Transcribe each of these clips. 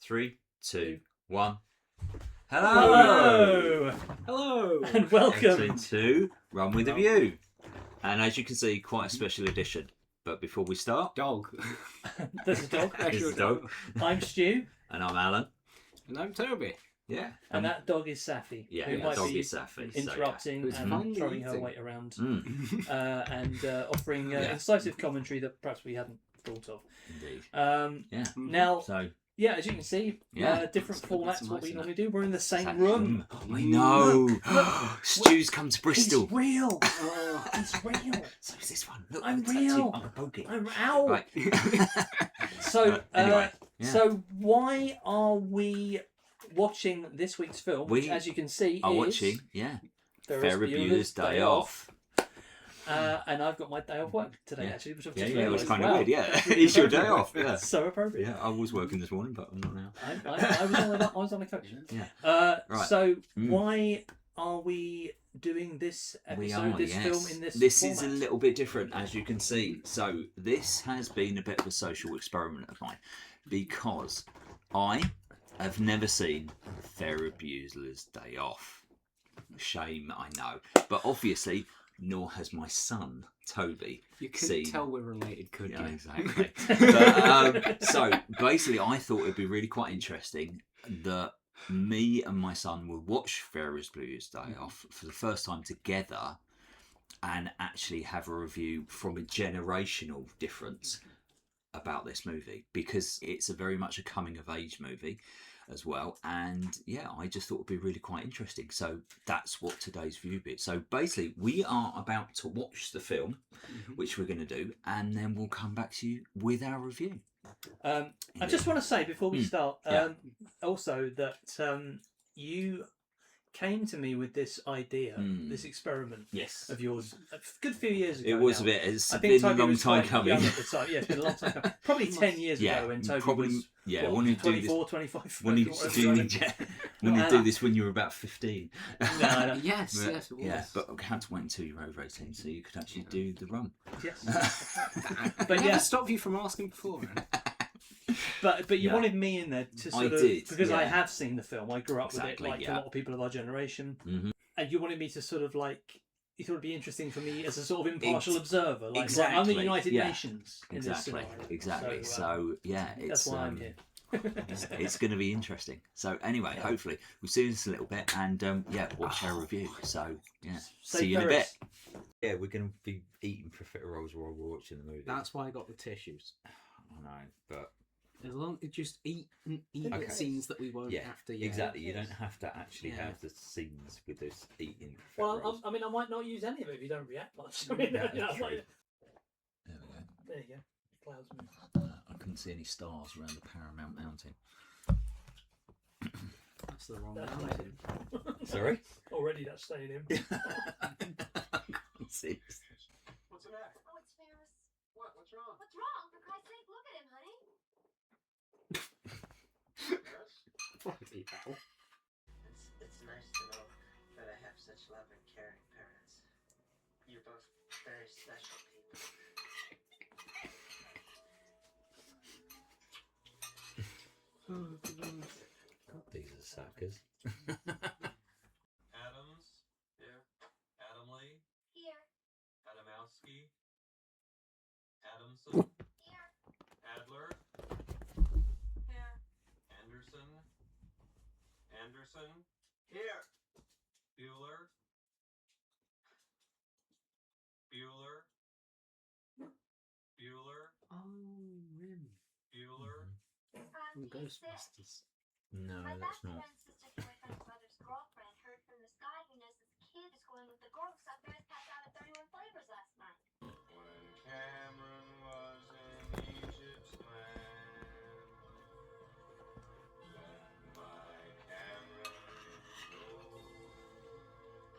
Three, two, one. Hello! Hello! And welcome to Rum with a View. And as you can see, quite a special edition. But before we start... Dog. There's a dog. There's a dog. I'm Stu. And I'm Alan. And I'm Toby. Yeah. And that dog is Safi. Yeah, who that might dog be is Safi. interrupting Who's and finally throwing her eating. weight around Mm, and offering incisive commentary that perhaps we hadn't thought of. indeed. Yeah. Mhm. Now, So, yeah, as you can see, different Let's put formats some what ice we in normally do. We're in the same room. room. I know. Stu's come to Bristol. It's real. It's real. So is this one. Look, I'm it's real. I'm a bogey. I'm out. Right. So, Anyway, yeah. so why are we watching this week's film? Which, We as you can see, are is watching, Ferris Bueller's Day Off. And I've got my day off work today, actually, which I've just Yeah, it was realised. kind of Wow. weird, yeah. It's your day off, yeah. So appropriate. Yeah, I was working this morning, but I'm not now. I was on a coach. Yeah. Right. So why are we doing this episode, film in this This format? is a little bit different, as you can see. So this has been a bit of a social experiment of mine, because I have never seen Ferris Bueller's Day Off. Shame, I know. But obviously, nor has my son, Toby, You couldn't seen... tell we're related, could Yeah, you? exactly. But, so basically, I thought it'd be really quite interesting that me and my son would watch Ferris Bueller's Day Off for the first time together, and actually have a review from a generational difference about this movie, because it's a very much a coming of age movie as well. And yeah, I just thought it'd be really quite interesting. So that's what today's view bit. So basically, we are about to watch the film, which we're going to do, and then we'll come back to you with our review. I just want to say before we start, Yeah. also that you came to me with this idea, this experiment Yes. of yours, a good few years ago. It was now. a bit. It's I been think a Toby long was time quite coming. young at the time. Yeah, it's been a long time coming. Probably 10 years ago when Toby probably. was Yeah, what, wanted to do this. 24, 25. Wanted to whatever do, it was. wanted to do this when you were about 15. No. Yes, But, yes, it was. yeah, but I had to wait until you were over 18 so you could actually do the rum. Yes. But But never yeah. stop you from asking before. But you Yeah. wanted me in there to I sort of did, because I yeah. have seen the film. I grew up with it Exactly, like a yeah. lot of people of our generation. Mhm. And you wanted me to sort of like you thought it'd be interesting for me as a sort of impartial observer. Like I'm exactly, the United yeah. Nations in this Exactly, scenario. exactly. So, So, yeah, it's that's why I'm here. it's going to be interesting. So anyway, hopefully we'll see this a little bit and watch our review. So yeah, Say see you in a bit. Ferris. Yeah, we're going to be eating profiteroles while we're watching the movie. That's why I got the tissues. I know, but As long as just eat Okay. scenes that we won't yeah, have to. exactly. You don't have to actually Yeah. have the scenes with this eating Well, profiteroles. I mean, I might not use any of it if you don't react much. I mean, Yeah, you know, that's like- true. There we go. there you go. Clouds move. I couldn't see any stars around the Paramount Mountain. That's the wrong That's mountain. Sorry? Already that's staying in. I couldn't see. What's the matter? Oh, it's Ferris. What? What's wrong? What's wrong? For Christ's sake, look at him, honey. Yes? Bloody hell. It's nice to know that I have such loving, caring parents. You're both very special people. God, these are suckers. Adams? Here. Adamley? Here, Adamowski? Adamson? here, Adler? here. Anderson? Anderson? Here! Bueller? Bueller? Bueller? Oh, Rim. Bueller? From He's sick. Ghostbusters. No, My that's best not. friend's sister's boyfriend's brother's girlfriend heard from the sky he knows his kid is going with the girl who saw Ferris pass out at 31 Flavors last night. When Cameron was in Egypt's land, let my Cameron go.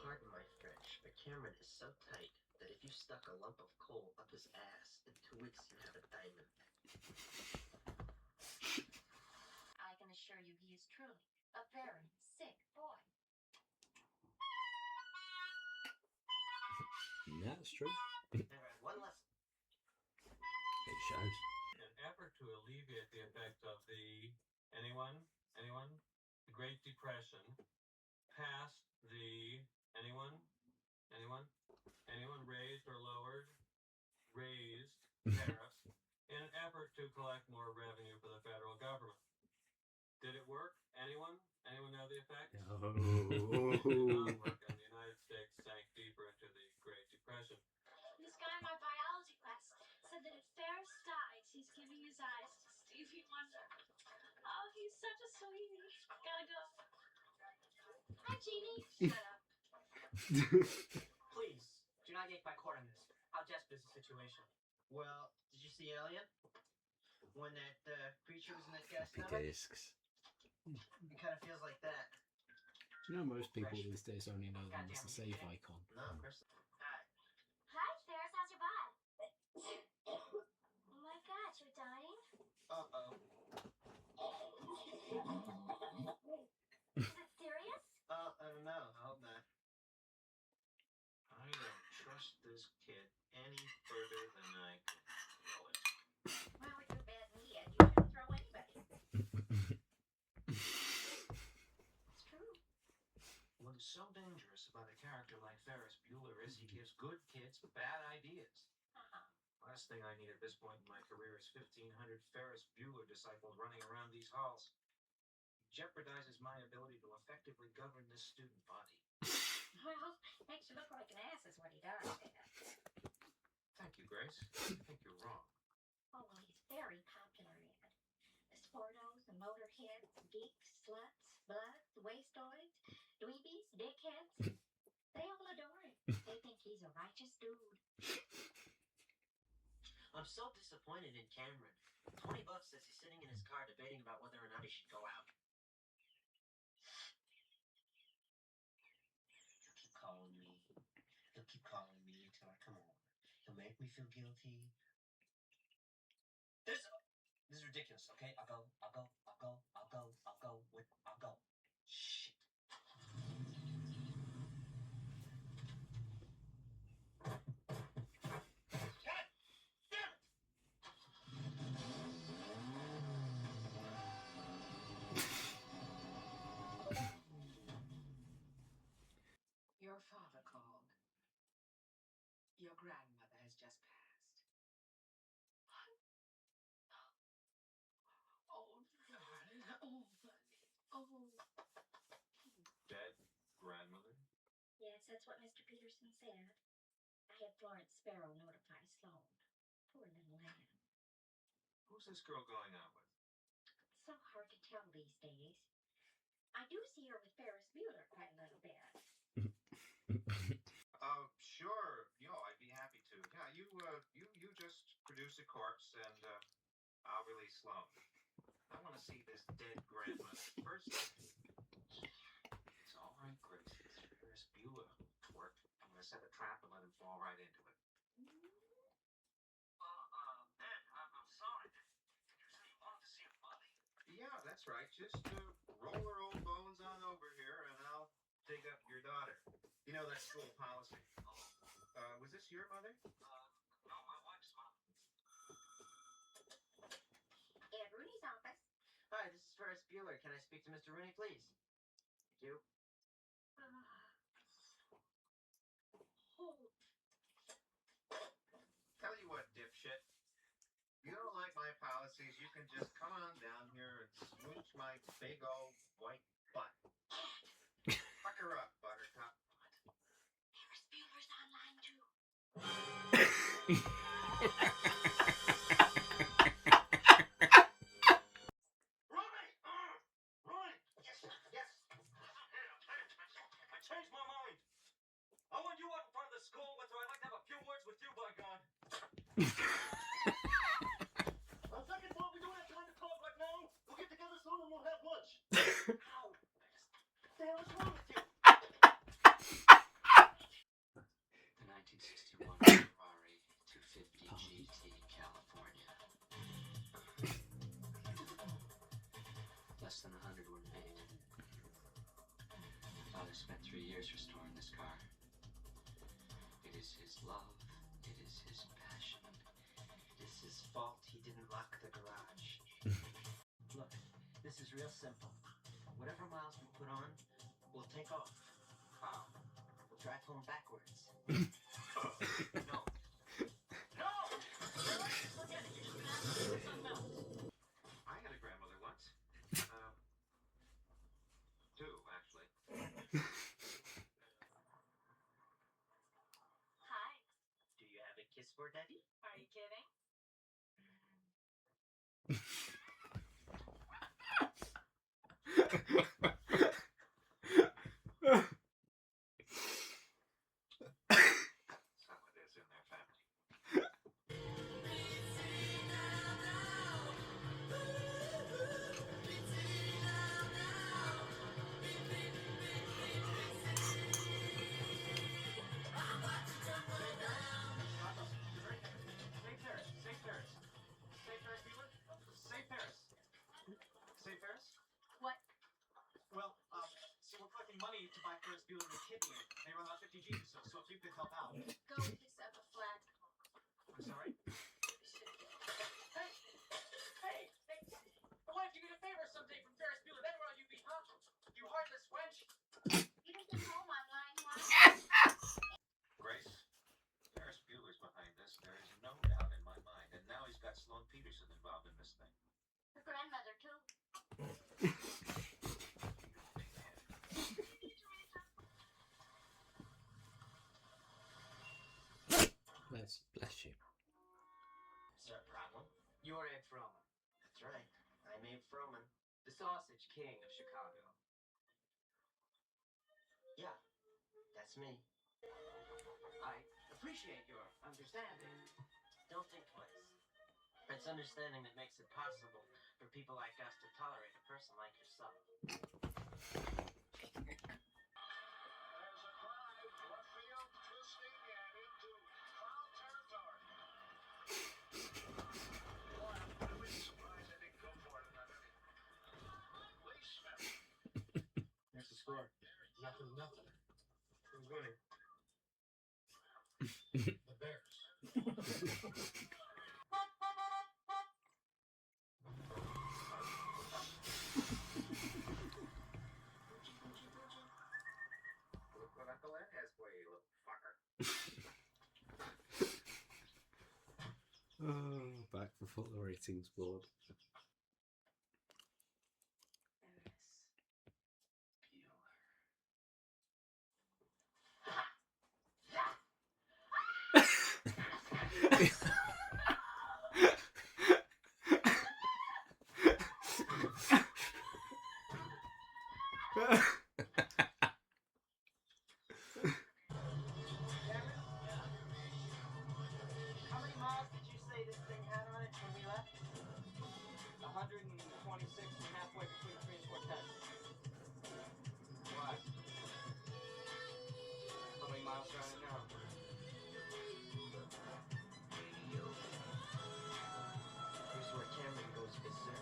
Pardon my French, but Cameron is so tight that if you stuck a lump of coal up his ass, in 2 weeks you'd have a diamond. I can assure you he is truly a very sick boy. That's true. Alright, one lesson. shows. In an effort to alleviate the effects of the anyone, the Great Depression, passed the anyone raised or lowered tariffs in an effort to collect more revenue for the federal government. Did it work? Anyone know the effects? Oh. It did not work, and the United States sank deeper into the Great Depression. This guy in my biology class said that if Ferris dies, he's giving his eyes to Stevie Wonder. Oh, he's such a sweetie. Gotta go. Hi, Jeannie. Shut up. Please, do not yank my cord on this. How desperate is the situation? Well, did you see Alien? When that creature was in that guy's Floppy stomach? disks. It kind of feels like that. You know, most people these days only know them as the save icon. No, Chris. Hi. Hi, Ferris. How's your butt? Oh my God, you're dying? Uh-oh. Is it serious? I don't know. I hope not. I don't trust this kid any further than I can throw it. Well, with your bad knee, you shouldn't throw anybody. It's true. What is so dangerous about a character like Ferris Bueller is he gives good kids bad ideas. Last thing I need at this point in my career is 1,500 Ferris Bueller disciples running around these halls. It jeopardizes my ability to effectively govern this student body. Well, makes you look like an ass is what he does. Thank you, Grace. I think you're wrong. Oh, well, he's very popular, Ed. The sportos, the motorheads, geeks, sluts, bloods, wastoids, dweebies, dickheads. They all adore him. They think he's a righteous dude. I'm so disappointed in Cameron. $20 says he's sitting in his car debating about whether or not he should go out. He'll keep calling me. He'll keep calling me until I come over. He'll make me feel guilty. This is ridiculous, okay? I'll go. Shit. Your father called. Your grandmother has just passed. What? Oh, darling. Oh, honey. Oh. Dead grandmother? Yes, that's what Mr. Peterson said. I had Florence Sparrow notify Sloan. Poor little lamb. Who's this girl going out with? It's so hard to tell these days. I do see her with Ferris Bueller quite a little bit. Sure. I'd be happy to. Yeah, you just produce a corpse and I'll release Sloan. I want to see this dead grandmother first. It's all right, Grace. It's Ferris Bueller. Twerk. I'm gonna set a trap and let him fall right into it. Ed, I'm sorry. Did you say you wanted to see a body? Yeah, that's right. Just roll her old bones on over here and I'll dig up your daughter. You know, that's school policy. Was this your mother? No, my wife's mom. Ed Rooney's office. Hi, this is Ferris Bueller. Can I speak to Mr. Rooney, please? Thank you. Tell you what, dipshit. You don't like my policies, you can just come on down here and smooch my big old white butt. Fuck her up, Buttercup. Ferris Bueller's online too. Rooney! Yes. I changed my mind. I want you out in front of the school, but I'd like to have a few words with you, by God. On second thought, we don't have time to talk right now. We'll get together soon and we'll have lunch. Ow! What the hell is wrong with you? The 1961 Ferrari 250 GT, California. Less than 100 were made. My father spent 3 years restoring this car. It is his love. It is his passion. It is his fault he didn't lock the garage. Look, this is real simple. Whatever miles we put on, we'll take off. How? We'll drive home backwards. No. No! Forget it. You're just gonna have to do something else. I had a grandmother once. Two, actually. Hi. Do you have a kiss for Daddy? Are you kidding? That's how it is in their family. Say Ferris. Say Ferris. Say Ferris Bueller. Say Ferris. Say Ferris. What? Well, see, we're collecting money to buy Ferris Bueller a kidney. They run about 50 G's, so if you could help out. Go fix up a flat. I'm sorry? Hey! Hey! Hey! Why don't you get a favor someday from Ferris Bueller? Then where'll you be, huh? You heartless wench! You didn't get home on line one. Grace, Ferris Bueller's behind this. There is no doubt in my mind. And now he's got Sloane Peterson involved in this thing. Her grandmother, too. Bless you. Is there a problem? You're Ed Froman. That's right. I'm Abe Froman, the sausage king of Chicago. Yeah, that's me. I appreciate your understanding. Don't think twice. It's understanding that makes it possible for people like us to tolerate a person like yourself. There's the score. Nothing. Who's winning? The Bears. Look what Uncle Ed has for you, little fucker. Oh, back before the ratings board. How many miles did you say this thing had on it when we left? 126 and halfway between 3 and 4 tests. What? How many miles are on it now? Here's where Cameron goes berserk.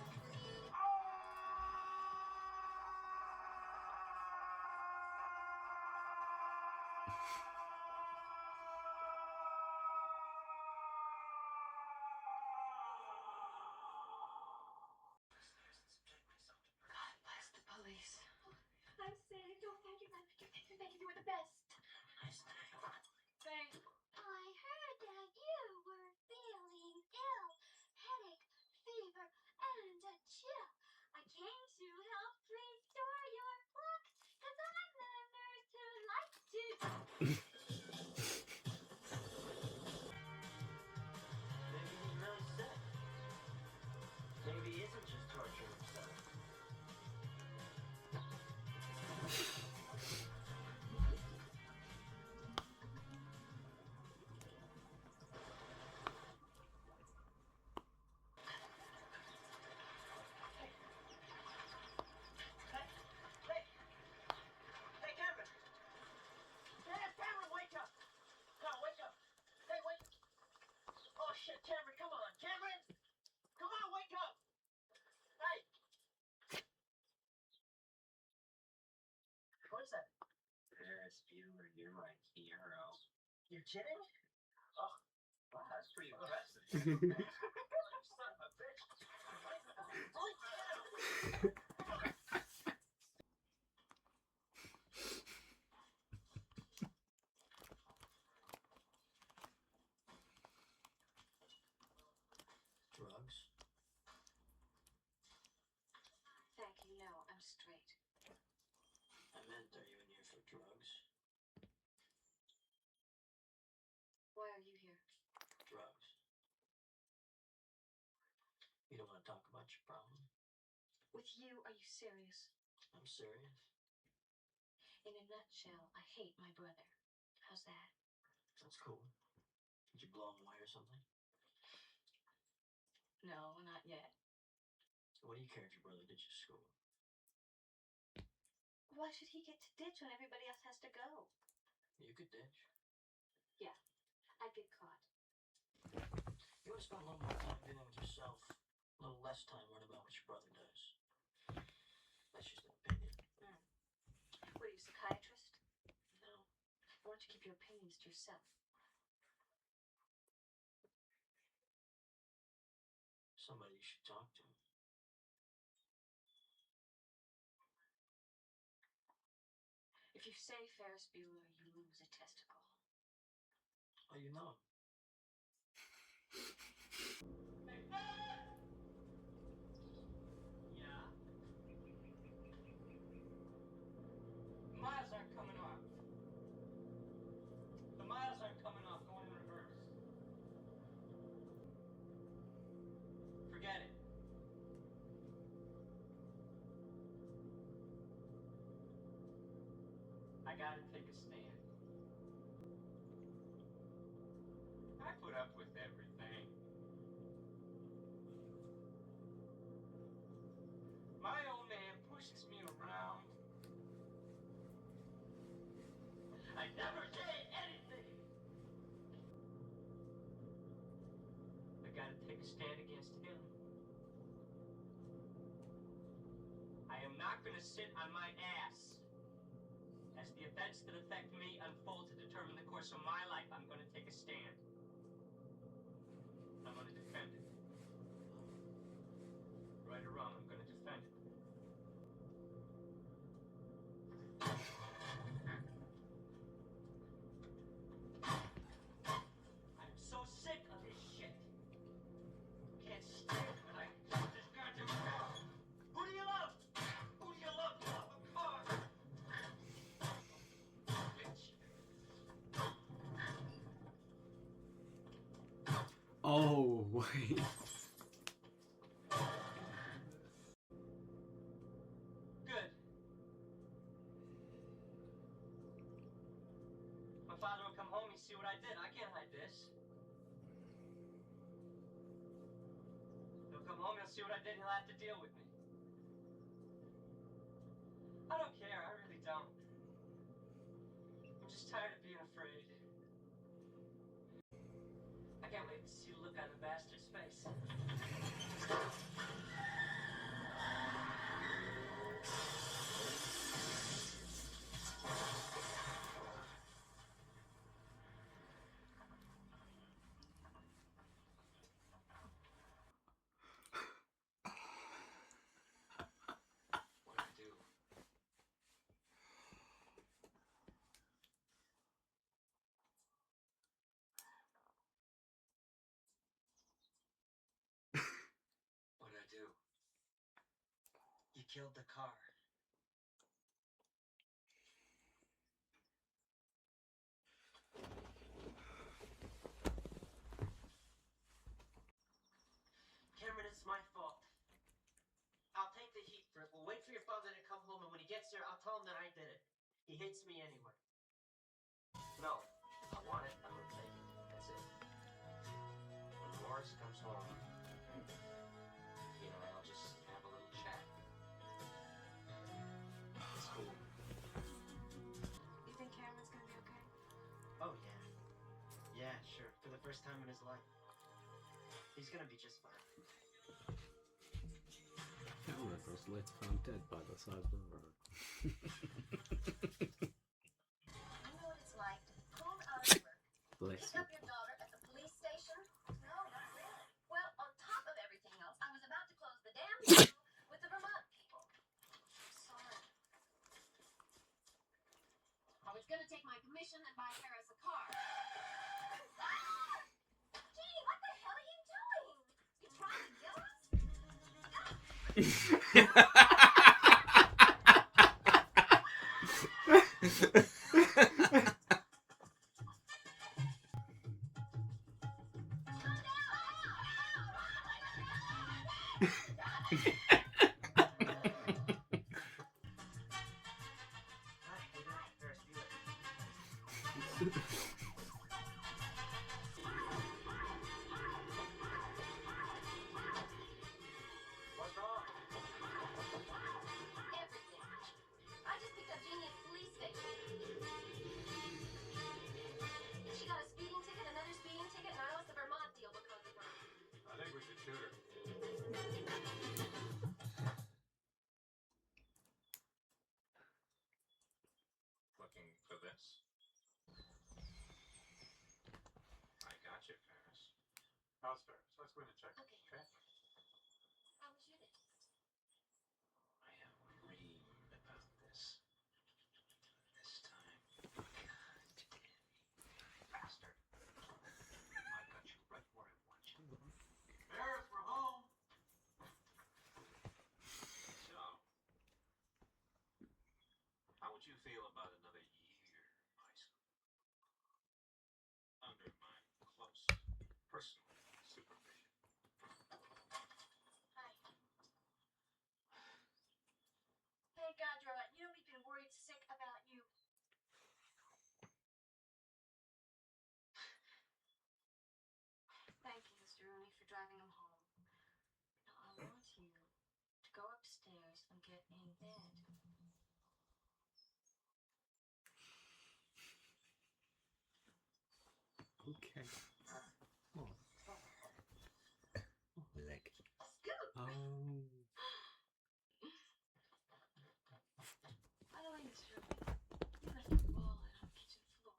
God bless the police. I'm safe. Oh, thank you. Thank you. You were the best. Nice day. Thanks. I heard that you were feeling ill. Headache, fever, and a chill. I came to help restore your clock, 'cause I'm the nurse who likes to... Maybe he's really sick. Maybe he isn't just torturing himself. Hey, Cameron! Hey, Cameron, wake up! Come on, wake up! Hey, wake! Oh, shit, Cameron, come on! Cameron! Come on, wake up! Hey! What is that? Ferris Bueller, you're my hero. You're kidding? Oh, wow, that's pretty impressive. straight. I meant, are you in here for drugs? Why are you here? Drugs. You don't want to talk about your problem? With you, are you serious? I'm serious. In a nutshell, I hate my brother. How's that? That's cool. Did you blow him away or something? No, not yet. What do you care if your brother ditches school? Why should he get to ditch when everybody else has to go? You could ditch. Yeah, I'd get caught. You want to spend a little more time dealing with yourself, a little less time worrying about what your brother does. That's just an opinion. What are you, a psychiatrist? No. Why don't you keep your opinions to yourself? Somebody you should talk to. If you say Ferris Bueller, you lose a testicle. Oh, you know him. Yeah? The miles aren't coming off. The miles aren't coming off, going in reverse. Forget it. I gotta take a stand. I put up with everything. My old man pushes me around. I never say anything. I gotta take a stand against him. I am not gonna sit on my ass. As the events that affect me unfold to determine the course of my life, I'm gonna take a stand. I'm gonna defend it. Right or wrong, I'm gonna defend it. I'm so sick of this shit. Can't stand it when I get this goddamn car. Who do you love? Who do you love? You love a car. Bitch. Oh, wait. Good. My father will come home, he'll see what I did. I can't hide this. He'll come home, he'll see what I did, he'll have to deal with me. I don't care, I really don't. I'm just tired of being afraid. I can't wait to see the look on the bastard's face. What I do? What did I do? You killed the car. Cameron, it's my fault. I'll take the heat for it. We'll wait for your father to come home, and when he gets there, I'll tell him that I did it. He hates me anyway. No, I want it, I'm gonna take it. That's it. When Morris comes home, he and I'll just have a little chat. It's cool. You think Cameron's gonna be okay? Oh, yeah. Yeah, sure. For the first time in his life. He's gonna be just fine. Cameron was later found dead by the side of the road. You know what it's like to be pulled out of work, Bless pick you. up your daughter at the police station? No, not really. Well, on top of everything else, I was about to close the damn deal with the Vermont people. Sorry. I was gonna take my commission and buy Ferris a car. Gee, what the hell are you doing? You trying to kill us? Ferris Bueller. What's wrong? Everything. I just picked up Jeannie at the police station. She got a speeding ticket, another speeding ticket, and I lost the Vermont deal because of her. I think we should shoot her. Looking for this? I got you, Ferris. How's Ferris? Let's go in and check. Okay. Okay? How was your day? I have dreamed about this. This time. Bastard. I got you right where I want you. Ferris, we're home. So, how would you feel about another year in high school? Under my close personal supervision. Hi. Hey, Gadra, you know we've been worried sick about you. Thank you, Mr. Rooney, for driving him home. Now, I want you to go upstairs and get in bed. Okay. Oh. Leg. Scoop! Oh. By the way, Mr. Rooney, you left your wallet on the kitchen floor.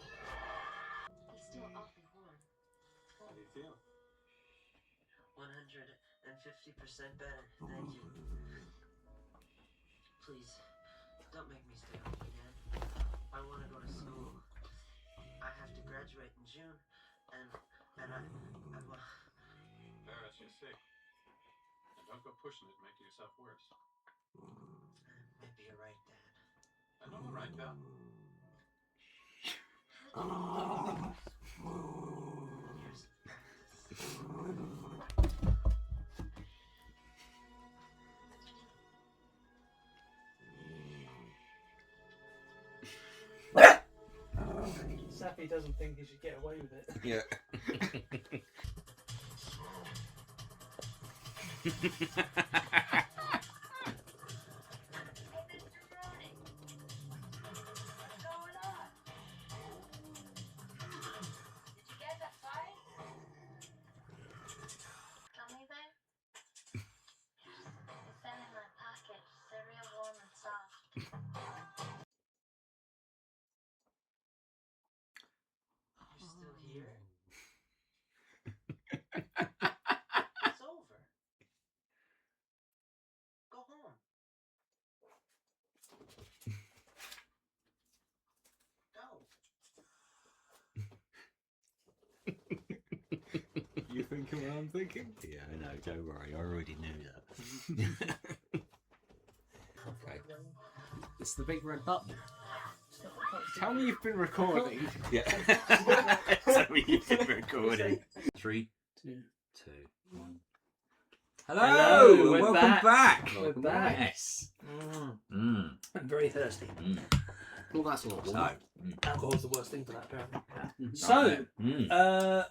He's still awfully warm. How do you feel? 150% better. Thank you. Please, don't make me stay home again. I want to go to school. I have to graduate in June, and I want. Ferris, you're sick. And don't go pushing it and making yourself worse. Maybe you're right, Dad. I know, all right, pal. Here's Sappy doesn't think he should get away with it. Yeah. What's going on? Did you get that fight? Tell me, babe. It's been in my pocket. They're real warm and soft. You're still here? It's over. Go home. Go. You thinking what I'm thinking? Yeah, I know. Don't worry. I already knew that. Okay. It's the big red button. Tell me you've been recording. Yeah. Tell me you've been recording. 3, 2. 2, 1. Hello. Hello, we're Welcome back. We're back. Yes. I'm very thirsty. Well, that's a lot. So, Alcohol's the worst thing for that, apparently. Mhm. So, mm.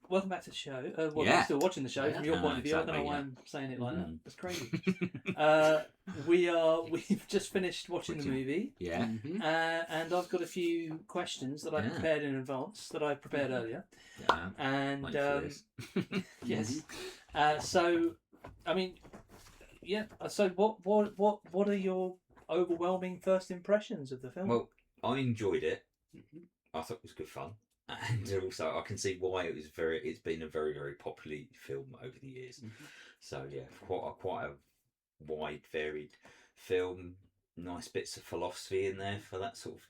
welcome back to the show. Well, Yeah. you're still watching the show from your point of view. I don't know why I'm saying it like that. That's crazy. We've just finished watching the movie. Yeah. Mhm. And I've got a few questions that I prepared in advance that I prepared earlier. Yeah. And Wait for this. yes. So, I mean, yeah. So, what are your overwhelming first impressions of the film? Well, I enjoyed it. Mhm. I thought it was good fun, and also I can see why it's been a very, very popular film over the years. Mhm. So yeah, quite a wide, varied film. nice bits of philosophy in there for that sort of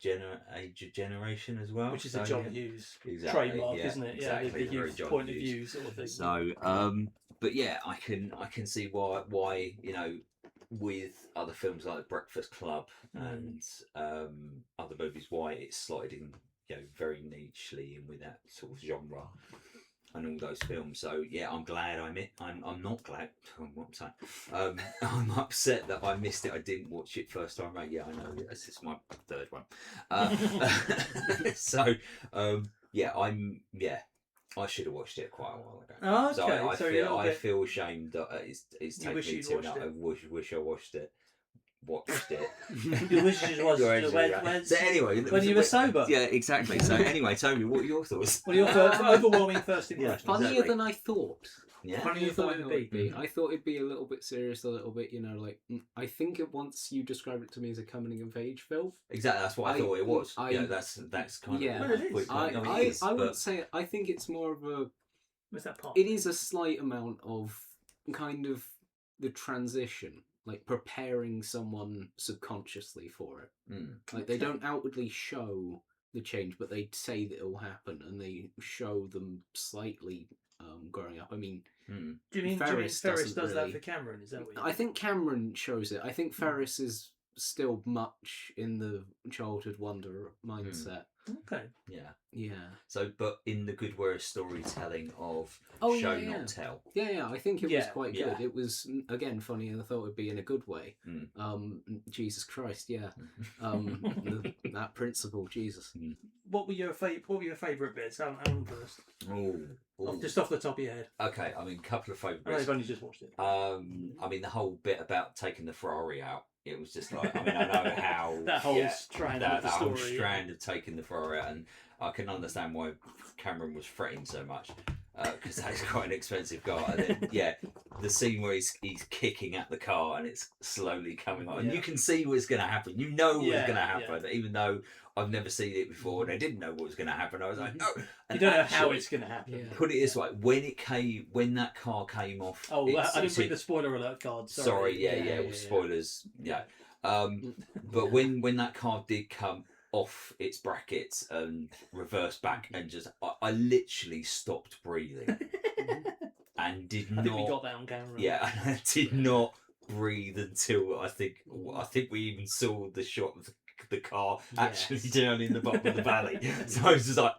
age of generation as well. Which is So, a John yeah. Hughes Exactly, trademark, yeah, isn't it? exactly, Yeah, the very youth John point of Hughes. view sort of thing. So, but yeah, I can see why with other films like Breakfast Club and other movies, why it's slotted in, very nichely in with that sort of genre and all those films. So yeah, I'm glad I'm not glad. What I'm saying, I'm upset that I missed it. I didn't watch it first time round. Yeah, I know. This is my third one. So I should have watched it quite a while ago. Oh, So okay. I feel ashamed that it's You wish taken me you'd two. watched I wish I watched it. You wish you watched it So anyway, when you were sober. Yeah, exactly. So anyway, Toby, what are your thoughts? What are your overwhelming first impressions? Exactly. Funnier than I thought. Yeah. Funnier than it would be. I thought it'd be a little bit serious, a little bit, I think once you described it to me as a coming of age film. Exactly, that's what I thought it was. That's kind yeah. of. Well, it is. I wouldn't say. I think it's more of a. What's that part? It is a slight amount of kind of the transition, like preparing someone subconsciously for it. Like they don't outwardly show the change, but they say that it will happen, and they show them slightly growing up. I mean, do you mean Ferris does really... that for Cameron? Is that what you I think Cameron shows it. I think Ferris is still much in the childhood wonder mindset. Okay. Yeah. So, but in the good way of storytelling of show not tell. Yeah. I think it was quite good. Yeah. It was again funny, and I thought it'd be in a good way. Jesus Christ, yeah. That principle, Jesus. What were your favourite bits? Alan first. Just off the top of your head. Okay, I mean, a couple of favourites. I've only just watched it. I mean, the whole bit about taking the Ferrari out. It was just like, I mean, I know how that whole strand of the story. Whole strand of taking the Ferrari out, and I can understand why Cameron was fretting so much because that's quite an expensive car. And then, the scene where he's kicking at the car and it's slowly coming on, and you can see what's going to happen. You know what's going to happen, even though I've never seen it before and I didn't know what was going to happen. I was like, oh, and you don't know how it's going to happen. Yeah. Put it this way: when that car came off. Oh, I didn't bring the spoiler alert card. Sorry. Spoilers. Yeah. But when that car did come off its brackets and reversed back and just, I literally stopped breathing and did not. I think we got that on camera. Yeah, and I did not breathe until I think we even saw the shot of the car actually down in the bottom of the valley. So I was just like.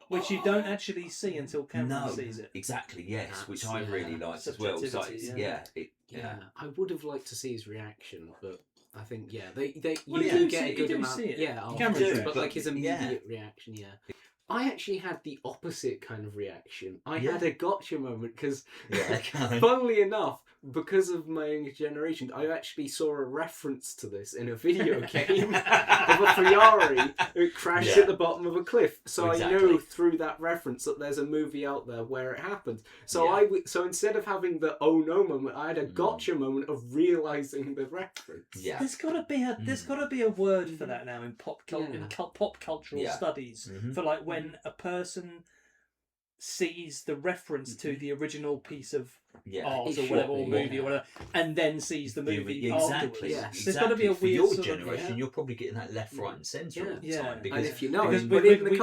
Which you don't actually see until Cameron sees it. Exactly, yes, which I really liked as well. So I would have liked to see his reaction, but I think they well, you do get a good amount. See it. Yeah, but like his immediate reaction, I actually had the opposite kind of reaction. I had a gotcha moment because, funnily enough, because of my younger generation, I actually saw a reference to this in a video game of a Ferrari who crashed at the bottom of a cliff. So I know through that reference that there's a movie out there where it happens. So so instead of having the oh no moment, I had a gotcha moment of realizing the reference. Yeah, there's got to be a word for that now in pop cultural studies for like when a person sees the reference to the original piece of art or whatever, or movie or whatever, and then sees the movie afterwards. There's got to be a for weird your sort generation. of, you're probably getting that left, right, and centre all the time. Because, and if you know,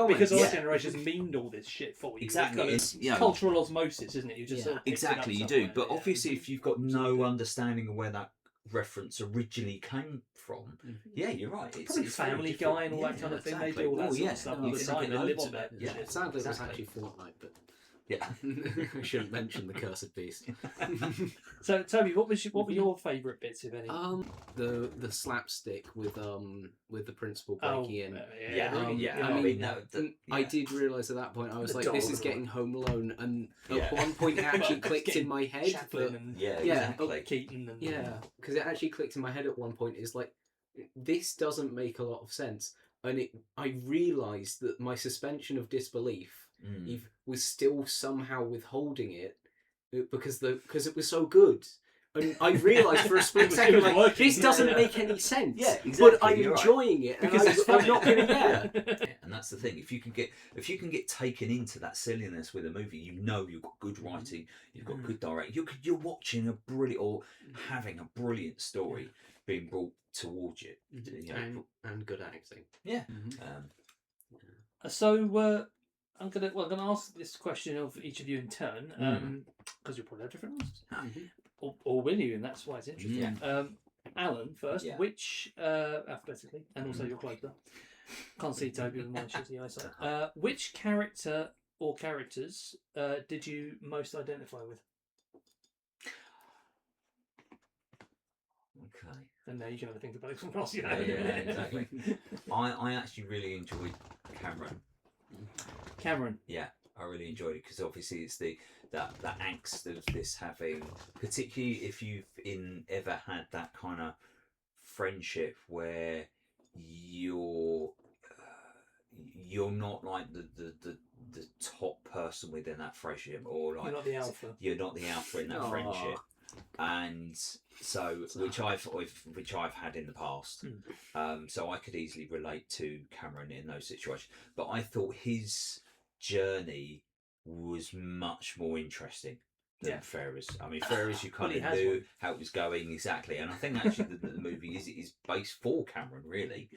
because our generation's memed all this shit for you. Exactly, it's cultural osmosis, isn't it? You just sort of exactly you do. But obviously, if you've got no understanding of where that reference originally came from, you're right. It's Family Guy and all that kind of thing. They do all that sort of stuff all the time. They live on that. Sadly, it was actually Fortnite, but. Yeah, I shouldn't mention the cursed beast. So, Toby, what were your favourite bits, if any? The slapstick with the principal breaking in. I did realise at that point I was like, this is getting Home Alone, and at one point it actually clicked in my head. Keaton, because it actually clicked in my head at one point. It's like, this doesn't make a lot of sense, and I realised that my suspension of disbelief. Was still somehow withholding it because it was so good. And I realised for a split second, like, this doesn't make any sense. Yeah, exactly. But I'm enjoying it because I'm not going to And that's the thing. If you can get taken into that silliness with a movie, you know you've got good writing, you've got good directing. You're watching a brilliant or having a brilliant story being brought towards you. And good acting. Yeah. So I'm gonna ask this question of each of you in turn, because you'll probably have different answers. Or will you? And that's why it's interesting. Alan first. Yeah. Which alphabetically, and also you're closer. Can't see Toby with my shitty eyesight. Which character or characters did you most identify with? Okay. And now you can have a think about it. Else Yeah, exactly. I actually really enjoyed Cameron. Cameron. Yeah, I really enjoyed it because obviously it's that angst of this having, particularly if you've ever had that kind of friendship where you're not like the top person within that friendship, or like You're not the alpha in that friendship. And so which I've had in the past, so I could easily relate to Cameron in those situations, but I thought his journey was much more interesting than Ferris. I mean, Ferris, you kind of knew how it was going exactly, and I think actually the movie is based for Cameron, really.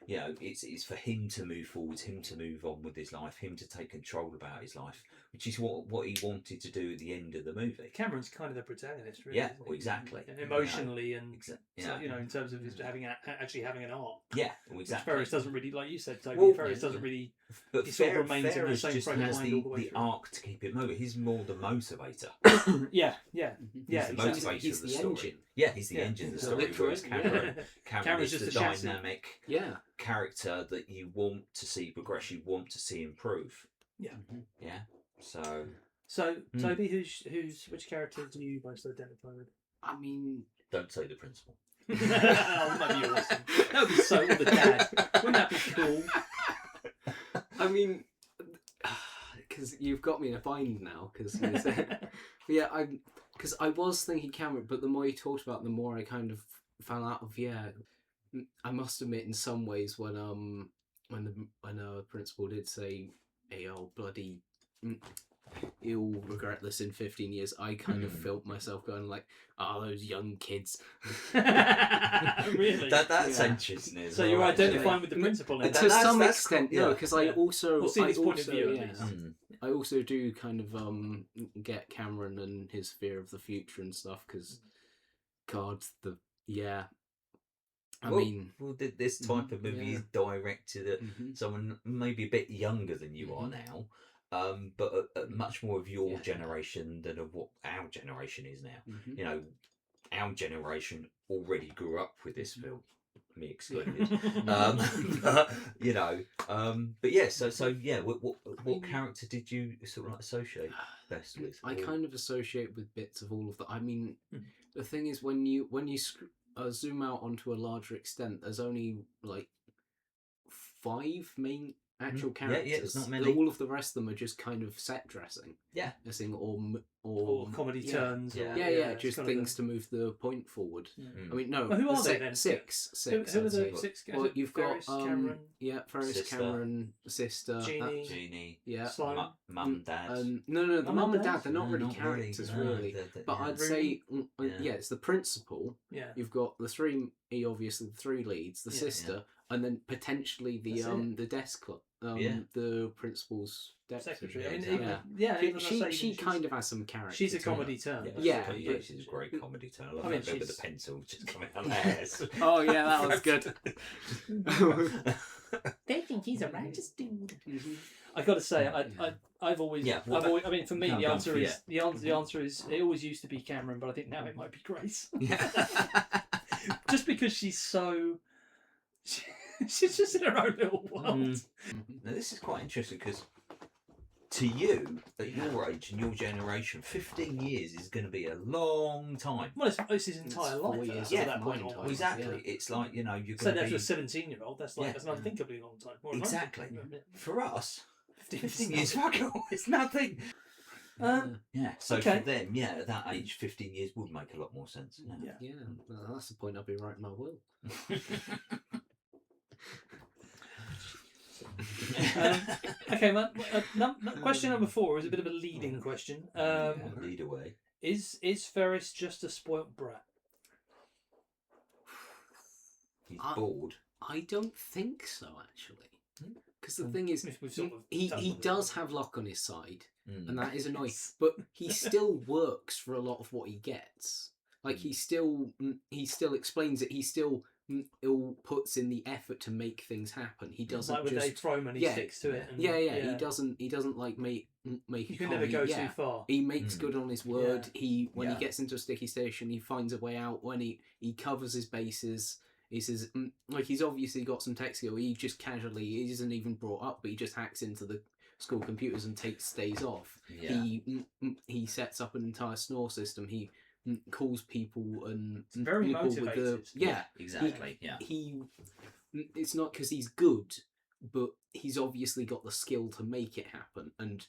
You know, it's for him to move forwards, him to move on with his life, him to take control about his life, which is what he wanted to do at the end of the movie. Cameron's kind of the protagonist, really. Yeah, well, exactly. And emotionally, and so, in terms of his actually having an arc. Yeah, well, exactly. Ferris doesn't really, like you said, Toby. Ferris doesn't really. But he sort of remains in the Ferris same just frame of has mind all the way the through. arc to keep it moving. He's more the motivator. Yeah. He's the motivator he's of the the story. engine. Yeah, he's the engine of the story. Whereas Cameron is just the a chassis. dynamic character that you want to see progress, you want to see improve. Yeah. Yeah. So Toby, which character do you most identify with? I mean, don't say the principal. Oh, that'd be awesome. That would be so the dad. Wouldn't that be cool? I mean, because you've got me in a bind now. Because because I was thinking Cameron, but the more you talked about, it, the more I kind of fell out of I must admit, in some ways, when the principal did say, "Hey, oh bloody." You'll regret this in 15 years. I kind of felt myself going like, those young kids. Really? That's anxiousness. So you're identifying with the principal now? To some extent, no, because I also... We'll see his point of view, at least. I also do kind of get Cameron and his fear of the future and stuff, because, God, I mean... Well, this type of movie is directed at someone maybe a bit younger than you are now. But much more of your generation than of what our generation is now. You know, our generation already grew up with this film, me excluded. But yeah. So yeah. What character did you sort of like associate best with? I kind of associate with bits of all of that. I mean, the thing is, when you zoom out onto a larger extent, there's only like 5 main actual characters. Yeah, it's not many. All of the rest of them are just kind of set dressing. Yeah, or comedy turns. Just things to move the point forward. I mean, no. Well, who are they then? Six. Who are the 6? Well, you've Ferris, got Cameron. Yeah, Ferris, sister. Cameron, sister, Jeannie. Yeah, Slime. Mum, dad. No, the mum and dad. They're not No, really not characters, really. really. But I'd say, it's the principal. Yeah. You've got the 3 leads, the sister, and then potentially the desk clerk. The principal's secretary. She kind of has some character. She's a comedy turn. She's a great comedy turn. I love that bit with the pencil just coming out of her hairs. Oh yeah, that was good. They think he's a righteous dude. I got to say, I've always, I mean, for me, the answer is it always used to be Cameron, but I think now it might be Grace. Just because she's so. She's just in her own little world. Now this is quite interesting because to you, at your age and your generation, 15 years is going to be a long time. Well, it's his entire life. 4 years at that point. Exactly. It's like, you're going so to be... So that's a 17-year-old. That's like that's an unthinkably long time. Exactly. For us, 15 years, fuck all, it's nothing. Yeah. So Okay. for them, at that age, 15 years would make a lot more sense. Yeah. Well, that's the point I'll be writing my will. Okay, man. Question number 4 is a bit of a leading question. Lead away. Is Ferris just a spoilt brat? He's bored. I don't think so, actually. Because the thing is, sort of he does have luck on his side, and that is annoying. But he still works for a lot of what he gets. Like he still explains it. He still puts in the effort to make things happen. He doesn't like when just they throw him and he sticks to it. And, He doesn't like make you can never go too far. He makes good on his word. When he gets into a sticky station, he finds a way out. When he covers his bases. He says, like, he's obviously got some tech skill. He just casually, he isn't even brought up, but he just hacks into the school computers and takes days off. Yeah. He sets up an entire snore system. He calls people and it's very motivated. Exactly. It's not because he's good, but he's obviously got the skill to make it happen. And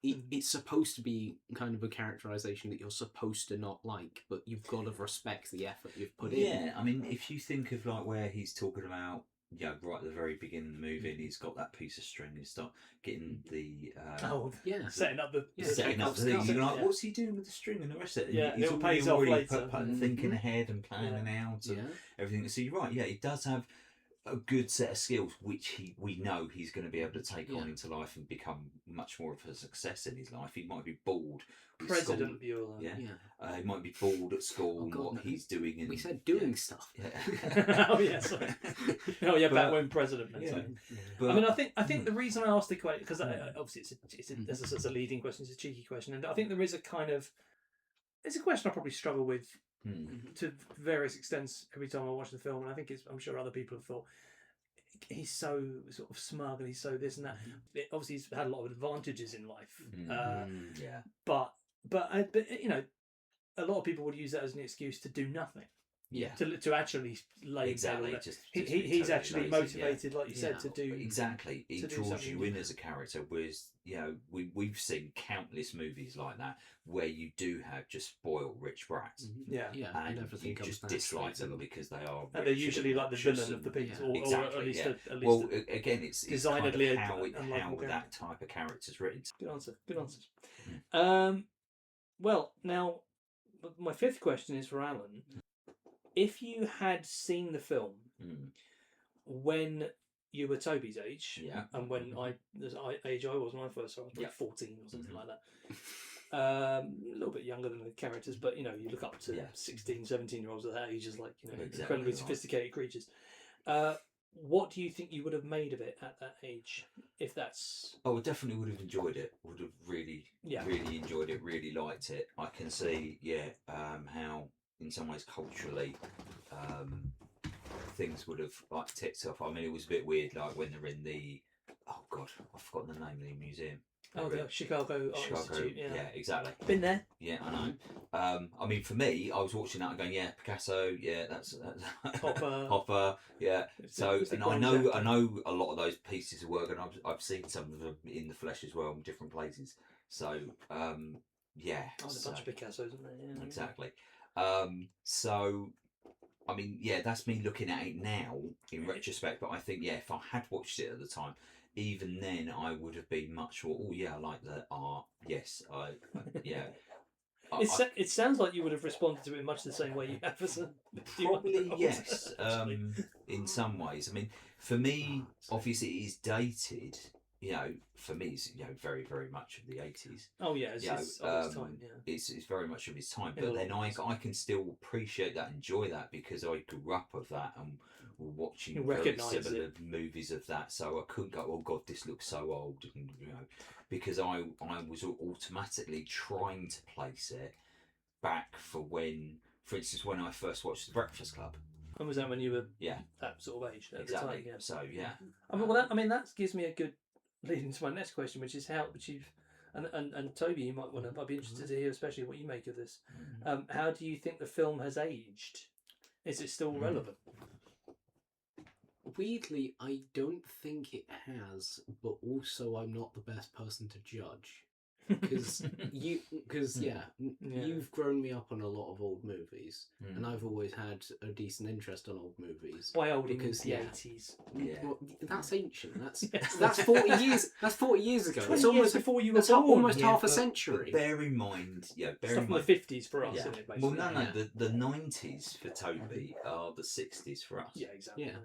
it's supposed to be kind of a characterization that you're supposed to not like, but you've got to respect the effort you've put in. Yeah, I mean, if you think of like where he's talking about, right at the very beginning of the movie, and he's got that piece of string and start getting the setting up the thing. You're like, what's he doing with the string and the rest of it? Yeah, he's it pays off later. Thinking ahead and planning out and everything. So you're right. Yeah, he does have a good set of skills, which we know he's going to be able to take on into life and become much more of a success in his life. He might be bored. President Bueller. He might be bored at school and what he's doing. We said doing stuff. Oh yeah, sorry. Back when president. But, I mean, I think the reason I asked the question, because obviously it's a leading question, it's a cheeky question, and I think there is a kind of, it's a question I probably struggle with to various extents every time I watch the film, and I think I'm sure other people have thought he's so sort of smug and he's so this and that. Obviously, he's had a lot of advantages in life, but you know, a lot of people would use that as an excuse to do nothing. Yeah. To actually lay exactly. down. Just he's totally actually lazy, motivated, like you said, to do exactly. It to do draws something you in as a character. Whereas we've seen countless movies like that where you do have just spoiled rich brats. And everything you comes just dislike them because they are. And they're usually like the villain of the piece, or at least again, it's designedly kind of how that type of character's written. Good answer. Well, now my 5th question is for Alan. If you had seen the film when you were Toby's age, and when age I was when I first saw it, I was like 14 or something like that. A little bit younger than the characters, but you look up to 16, 17-year-olds at that age as like incredibly sophisticated creatures. What do you think you would have made of it at that age? If that's... I definitely would have enjoyed it. Would have really enjoyed it, really liked it. I can see, how in some ways culturally things would have like ticked off. I mean, it was a bit weird, like when they're in the... Oh God, I've forgotten the name of the museum. The Chicago Art Institute. Yeah, exactly. Been there. Yeah, I know. I mean, for me, I was watching that and going, Picasso. Yeah, that's Hopper. Yeah. So, and I know a lot of those pieces of work, and I've seen some of them in the flesh as well in different places. So, there's a bunch of Picassos, isn't there? Yeah. Exactly. So, I mean, that's me looking at it now in retrospect. But I think, if I had watched it at the time, even then, I would have been much more. Oh yeah, I like the art. Yes, it sounds like you would have responded to it much the same way you have as a... Probably yes. In some ways, I mean, for me, obviously, it is dated. For me, it's very, very much of the 80s. Oh yeah, it's of its time. Yeah, it's very much of its time. But then I can still appreciate that, enjoy that because I grew up with that and watching very similar movies of that. So I couldn't go, oh God, this looks so old, and because I was automatically trying to place it back for when, for instance, when I first watched The Breakfast Club. And was that when you were that sort of age at the time? Yeah. So that gives me a good lead into my next question, which is how you've and Toby, you might want to. I'd be interested to hear, especially what you make of this. How do you think the film has aged? Is it still relevant? Weirdly, I don't think it has, but also I'm not the best person to judge. because you've grown me up on a lot of old movies, and I've always had a decent interest on old movies. By old, because the 80s. Yeah, well, that's ancient. That's 40 years. That's 40 years ago. 20 It's years almost before you were that's born. almost Yeah, half a but century. Bear in mind, Stuff in from mind. the 50s for us, Yeah. isn't it, basically? Well, no, the 90s for Toby are the 60s for us. Yeah, exactly. Yeah.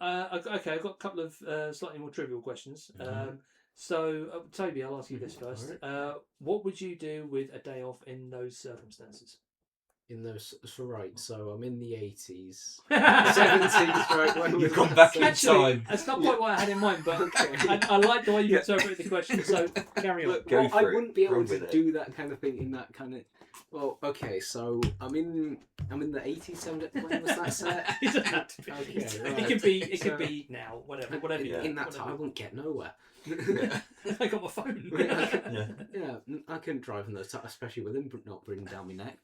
Okay, I've got a couple of slightly more trivial questions. So, Toby, I'll ask you this first. What would you do with a day off in those circumstances? So I'm in the 80s, 70s, right? When You've gone back in Actually, time. that's not quite what I had in mind, but I like the way you interpreted the question. So carry on. Go I for it. wouldn't be able Run to with it. do that kind of thing in that kind of. Well, okay, so I'm in the 80s. 70s. When was that set? It doesn't have to be. Okay, It could be. It could be now. Whatever. Yeah. In that time, I wouldn't get nowhere. I got my phone. Yeah, I couldn't drive in those times, especially with him not breathing down my neck.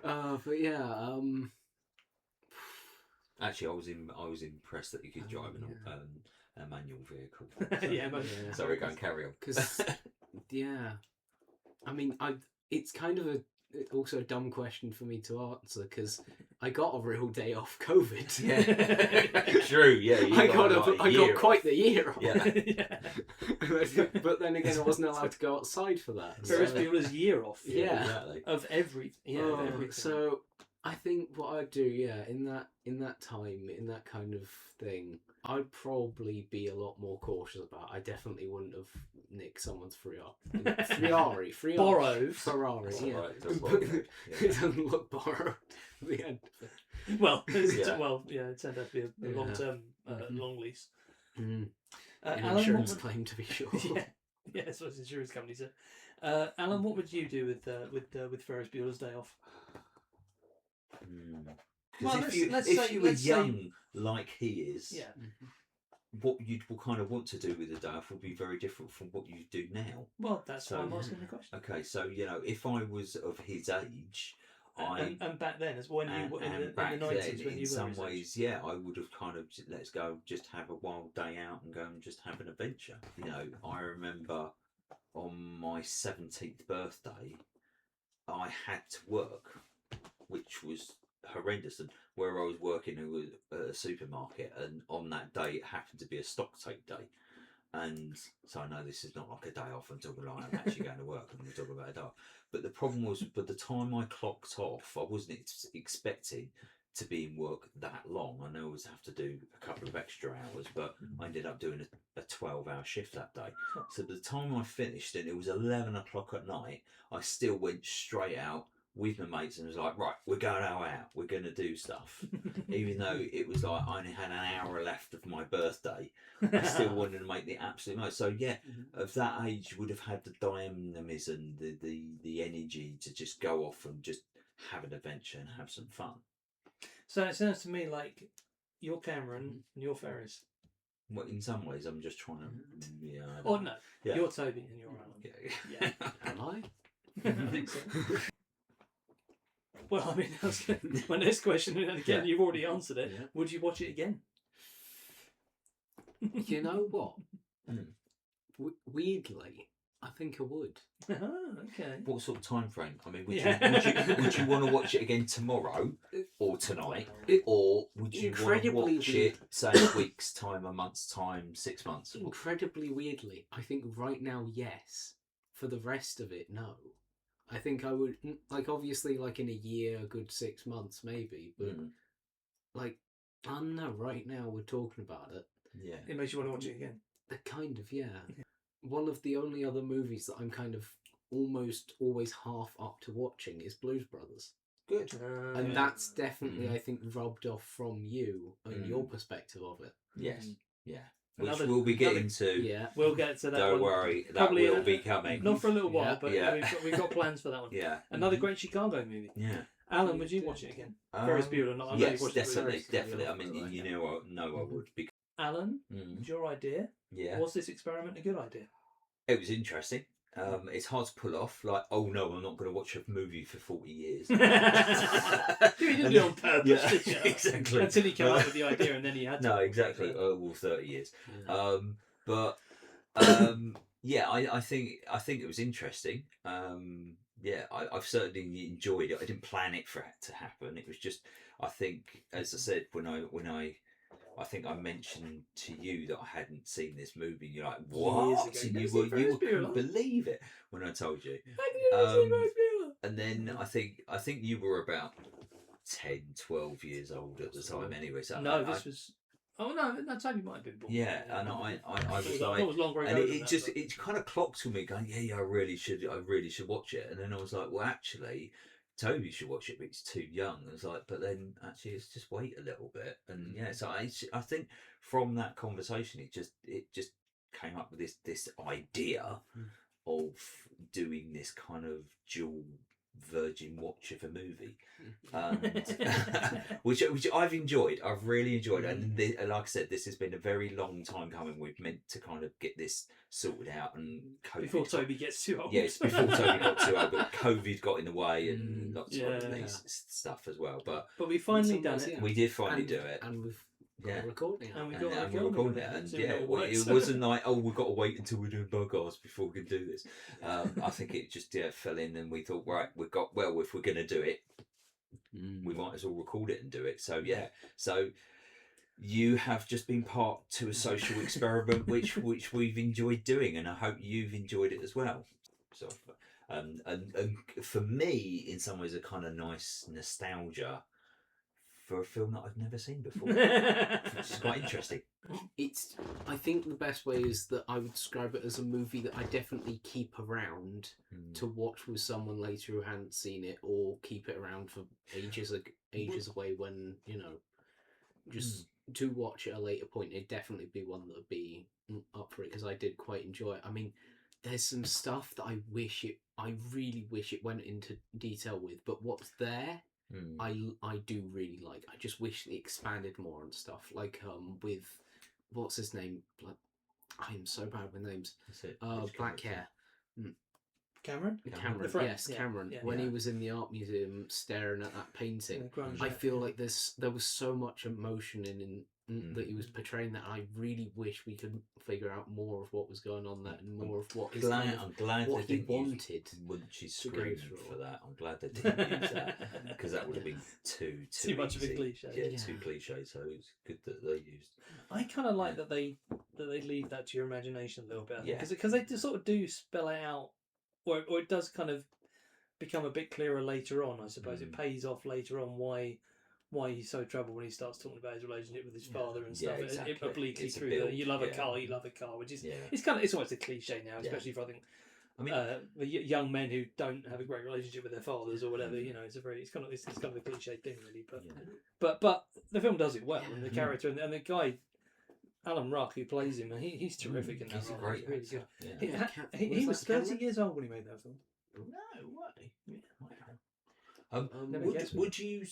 But yeah, Actually, I was impressed that you could drive a manual vehicle. Yeah, but Sorry, go and carry on. because yeah, I mean, it's kind of also a dumb question for me to answer because I got a real day off COVID. Yeah, true. Yeah, I got quite the year off. Yeah. But then again, I wasn't allowed to go outside for that. Ferris so- Bueller's year off. Yeah. Exactly. Of everything. Oh, Of everything. so I think what I'd do, in that time, in that kind of thing, I'd probably be a lot more cautious about. I definitely wouldn't have nicked someone's Ferrari. Borrowed. Ferrari, yeah. Right, that's But borrowed, yeah. it doesn't look borrowed at the end of it. Well, Yeah. it turned out to be a Yeah. long-term, long lease. An Alan, insurance what would- claim, to be sure. Yeah, that's what his insurance company said. Alan, what would you do with Ferris Bueller's day off? Because Well, if you were young like he is, Yeah. what you'd kind of want to do with the day off would be very different from what you do now. Well, that's why So- I'm asking the question. Okay, so if I was of his age, And back then, as when you were in the back 90s, then, when you in were some his age. ways, yeah, I would have kind of let's go, just have a wild day out and go and just have an adventure. I remember on my 17th birthday, I had to work, which was horrendous. And where I was working, it was a supermarket, and on that day, it happened to be a stock take day. And so I know this is not like a day off. I'm talking like I'm actually going to work and we're talking about a day off. But the problem was, by the time I clocked off, I wasn't expecting to be in work that long. I know I was have to do a couple of extra hours, but I ended up doing a 12-hour shift that day. So by the time I finished, and it was 11 o'clock at night, I still went straight out with my mates and was like, right, we're going out, we're going to do stuff. Even though it was like I only had an hour left of my birthday, I still wanted to make the absolute most. So yeah, of that age, would have had the dynamism, the energy to just go off and just have an adventure and have some fun. So it sounds to me like you're Cameron and you're Ferris. Well, in some ways, I'm just trying to. Yeah. Oh no, Yeah. you're Toby and you're Alan. Yeah. Am I? I think so. Well, I mean, that's my next question, and again, you've already answered it. Yeah. Would you watch it again? You know what? Weirdly, I think I would. Okay. What sort of time frame? I mean, would Yeah. would you want to watch it again tomorrow or tonight, or would you want to Incredibly watch weird. it, say, a week's time, a month's time, 6 months? Incredibly weirdly, I think right now, yes. For the rest of it, no. I think I would, obviously, in a year, a good 6 months, maybe. But, I don't know, right now we're talking about it. Yeah. It makes you want to watch it again. Kind of, yeah. One of the only other movies that I'm kind of almost always half up to watching is Blues Brothers. Good. And that's definitely, I think, rubbed off from you and your perspective of it. Yes. Yeah. Another- Which we'll be getting to. Yeah. We'll get to that. Don't one. worry, that Probably will be coming. Not for a little while, Yeah. but Yeah. we've got plans for that one. Yeah. Another great Chicago movie. Yeah. Alan, would you watch it again? Ferris Bueller. Not, I know Yes, you've watched it definitely, before. definitely. I mean, you know I would. Because, Alan, it was your idea. yeah. Was this experiment a good idea? It was interesting. It's hard to pull off. Like, oh no, I'm not going to watch a movie for 40 years. You didn't do it on purpose, Yeah, did you? exactly. Until he came up with the idea, and then he had to. No, exactly. Well, 30 years. Yeah. Yeah, I think it was interesting. I've certainly enjoyed it. I didn't plan it for it to happen. It was just, I think, as I said, when I think I mentioned to you that I hadn't seen this movie. And you're like, what? And you couldn't believe it when I told you. And then I think you were about 10, 12 years old at the time anyway. So no, this was... Oh no, Toby might have been born. Yeah, and I was like, and it kind of clocked to me going, I really should watch it. And then I was like, well, actually, Toby should watch it, but he's too young. I was like, but then actually, let's just wait a little bit. And so I think from that conversation, it just came up with this idea of doing this kind of dual virgin watch of a movie, which I've enjoyed. I've really enjoyed, and like I said, this has been a very long time coming. We've meant to kind of get this sorted out, and COVID before Toby gets too old. Yes, before Toby got too old, but COVID got in the way, and lots of these stuff as well. But we finally done it. We did finally do it, and we've. Recording and we got recording it, and it wasn't like, we've got to wait until we're doing podcasts before we can do this. I think it just fell in, and we thought, right, if we're going to do it, we might as well record it and do it. So so you have just been part to a social experiment which we've enjoyed doing, and I hope you've enjoyed it as well. So and for me, in some ways, a kind of nice nostalgia for a film that I've never seen before, which is quite interesting. I think the best way is that I would describe it as a movie that I definitely keep around to watch with someone later who hadn't seen it, or keep it around for ages away when, just to watch at a later point. It'd definitely be one that would be up for it, because I did quite enjoy it. I mean, there's some stuff that I really wish it went into detail with, but what's there, I do really like. I just wish they expanded more on stuff, like with what's his name? I'm so bad with names. Black hair. Cameron. Yes, Cameron. When he was in the art museum staring at that painting, I feel like there was so much emotion in that he was portraying that I really wish we could figure out more of what was going on there, and more of what I'm glad what he wanted. Wouldn't scream for that? I'm glad they didn't use that, because that would have been too much of a cliche. Yeah, too cliche. So it's good that they used. I kind of like that they leave that to your imagination a little bit. Because they just sort of do spell it out, or it does kind of become a bit clearer later on. I suppose it pays off later on why he's so troubled when he starts talking about his relationship with his father and stuff. It obliquely through you love a car, which is it's almost a cliche now, especially for young men who don't have a great relationship with their fathers or whatever. It's kind of a cliche thing, really. But the film does it well, and the character and the guy, Alan Ruck, who plays him, he's terrific in that. He's a great really actor. good. He was 30 years old when he made that film. No way. Would you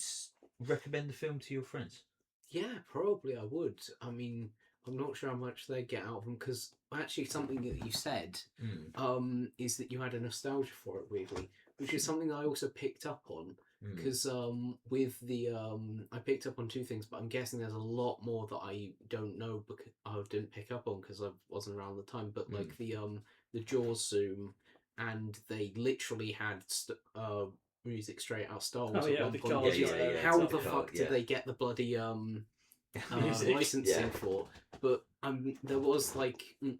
recommend the film to your friends? Yeah, probably I would. I mean, I'm not sure how much they get out of them, because actually something that you said is that you had a nostalgia for it, weirdly, which is something that I also picked up on, because with the I picked up on two things, but I'm guessing there's a lot more that I don't know because I didn't pick up on because I wasn't around at the time. But like the Jaws zoom, and they literally had music straight out of Star Wars at one point. How the fuck did they get the bloody licensing for? But there was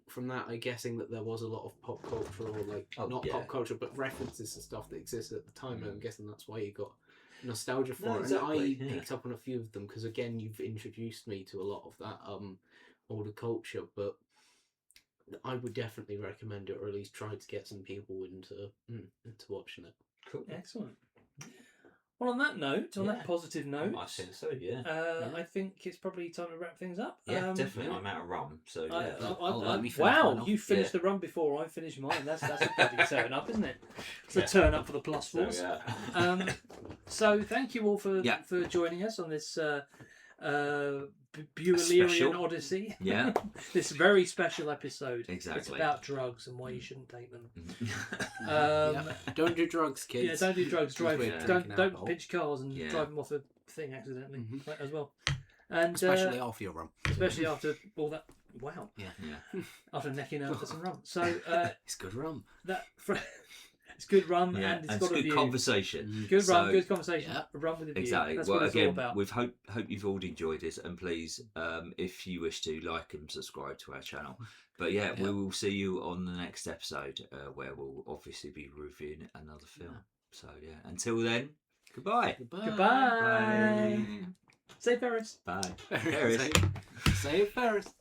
from that, I'm guessing that there was a lot of pop culture, or pop culture, but references and stuff that existed at the time. And I'm guessing that's why you got nostalgia for it. Exactly, and I picked up on a few of them because, again, you've introduced me to a lot of that older culture. But I would definitely recommend it, or at least try to get some people into watching it. Cool. Excellent. Well, on that note, on that positive note, I think so. Yeah. I think it's probably time to wrap things up. Yeah, definitely. I'm out of rum, so wow, you finished the rum before I finished mine. That's a bloody turn up, isn't it? It's a turn up for the plus fours. So thank you all for joining us on this Buellerian Odyssey. Yeah. This very special episode. Exactly. It's about drugs and why you shouldn't take them. Don't do drugs, kids. Yeah, don't do drugs. Don't pitch cars and drive them off a thing accidentally as well. And especially after your rum. Especially after all that Wow. Yeah. After necking out for some rum. So it's good rum. It's good rum, Yeah, and it's got a good view. Conversation. Good rum, good conversation. Yeah. A rum with a view. Exactly. That's well, what it's again, all about. we hope you've all enjoyed this, and please, if you wish to, like and subscribe to our channel. But yeah, we will see you on the next episode, where we'll obviously be reviewing another film. So yeah, until then, goodbye. Goodbye. Bye. Say Ferris. Bye. Ferris. Say Ferris.